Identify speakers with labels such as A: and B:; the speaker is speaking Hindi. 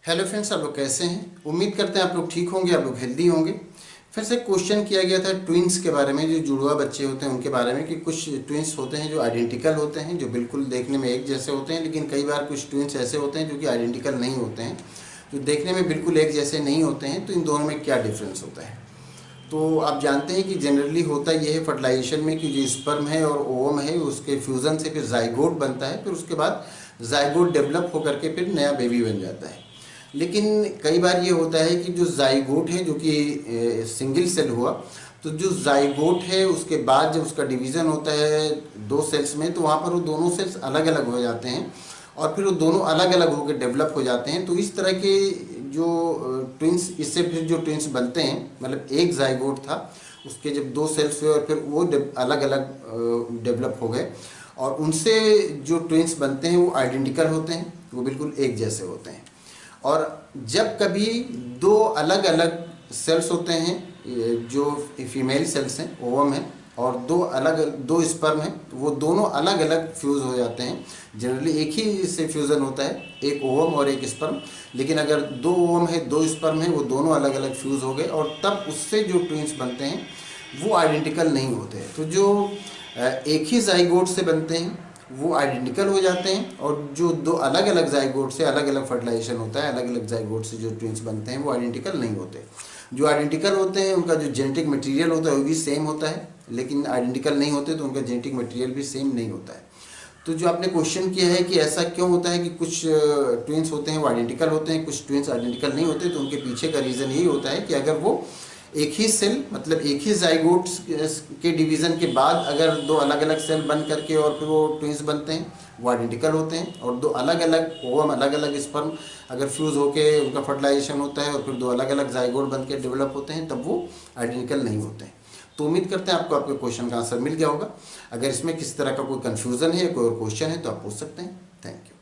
A: हेलो फ्रेंड्स, आप लोग कैसे हैं? उम्मीद करते हैं आप लोग ठीक होंगे, आप लोग हेल्दी होंगे। फिर से क्वेश्चन किया गया था ट्विंस के बारे में, जो जुड़वा बच्चे होते हैं उनके बारे में, कि कुछ ट्विंस होते हैं जो आइडेंटिकल होते हैं, जो बिल्कुल देखने में एक जैसे होते हैं, लेकिन कई बार कुछ ट्विंस ऐसे होते हैं जो कि आइडेंटिकल नहीं होते हैं, जो देखने में बिल्कुल एक जैसे नहीं होते हैं। तो इन दोनों में क्या डिफरेंस होता है? तो आप जानते हैं कि जनरली होता ये है फर्टिलाइजेशन में कि जो स्पर्म है और ओवम है उसके फ्यूज़न से फिर जाइगोट बनता है, फिर उसके बाद जाइगोट डेवलप होकर के फिर नया बेबी बन जाता है। लेकिन कई बार ये होता है कि जो जाइगोट है, जो कि सिंगल सेल हुआ, तो जो जाइगोट है उसके बाद जब उसका डिवीज़न होता है दो सेल्स में, तो वहाँ पर वो दोनों सेल्स अलग अलग हो जाते हैं और फिर वो दोनों अलग अलग होकर डेवलप हो जाते हैं। तो इस तरह के जो ट्विंस, इससे फिर जो ट्विंस बनते हैं, मतलब एक जाइगोट था, उसके जब दो सेल्स हुए और फिर वो अलग अलग डेवलप हो गए, और उनसे जो ट्विंस बनते हैं वो आइडेंटिकल होते हैं, वो बिल्कुल एक जैसे होते हैं। और जब कभी दो अलग अलग सेल्स होते हैं, जो फीमेल सेल्स हैं, ओवम है, और दो स्पर्म हैं, तो वो दोनों अलग अलग फ्यूज़ हो जाते हैं। जनरली एक ही से फ्यूज़न होता है, एक ओवम और एक स्पर्म। लेकिन अगर दो ओवम है दो स्पर्म है, वो दोनों अलग अलग फ्यूज़ हो गए, और तब उससे जो ट्विंस बनते हैं वो आइडेंटिकल नहीं होते हैं। तो जो एक ही जाइगोट से बनते हैं वो आइडेंटिकल हो जाते हैं, और जो दो अलग अलग जाइगोट से अलग अलग फर्टिलाइजेशन होता है, अलग अलग जाइगोट से जो ट्विंस बनते हैं वो आइडेंटिकल नहीं होते। जो आइडेंटिकल होते हैं उनका जो जेनेटिक मटेरियल होता है वो भी सेम होता है, लेकिन आइडेंटिकल नहीं होते तो उनका जेनेटिक मटेरियल भी सेम नहीं होता है। तो जो आपने क्वेश्चन किया है कि ऐसा क्यों होता है कि कुछ ट्विंस होते हैं वो आइडेंटिकल होते हैं, कुछ ट्विंस आइडेंटिकल नहीं होते, तो उनके पीछे का रीज़न यही होता है कि अगर वो एक ही सेल, मतलब एक ही जाइगोट के डिवीज़न के बाद अगर दो अलग अलग सेल बन करके और फिर वो ट्विंस बनते हैं, वो आइडेंटिकल होते हैं। और दो अलग अलग ओवम, अलग अलग स्पर्म अगर फ्यूज़ होके उनका फर्टिलाइजेशन होता है और फिर दो अलग अलग जाइगोट बन के डेवलप होते हैं, तब वो आइडेंटिकल नहीं होते हैं। तो उम्मीद करते हैं आपको आपके क्वेश्चन का आंसर मिल गया होगा। अगर इसमें किसी तरह का कोई कन्फ्यूज़न है, कोई और क्वेश्चन है, तो आप पूछ सकते हैं। Thank you.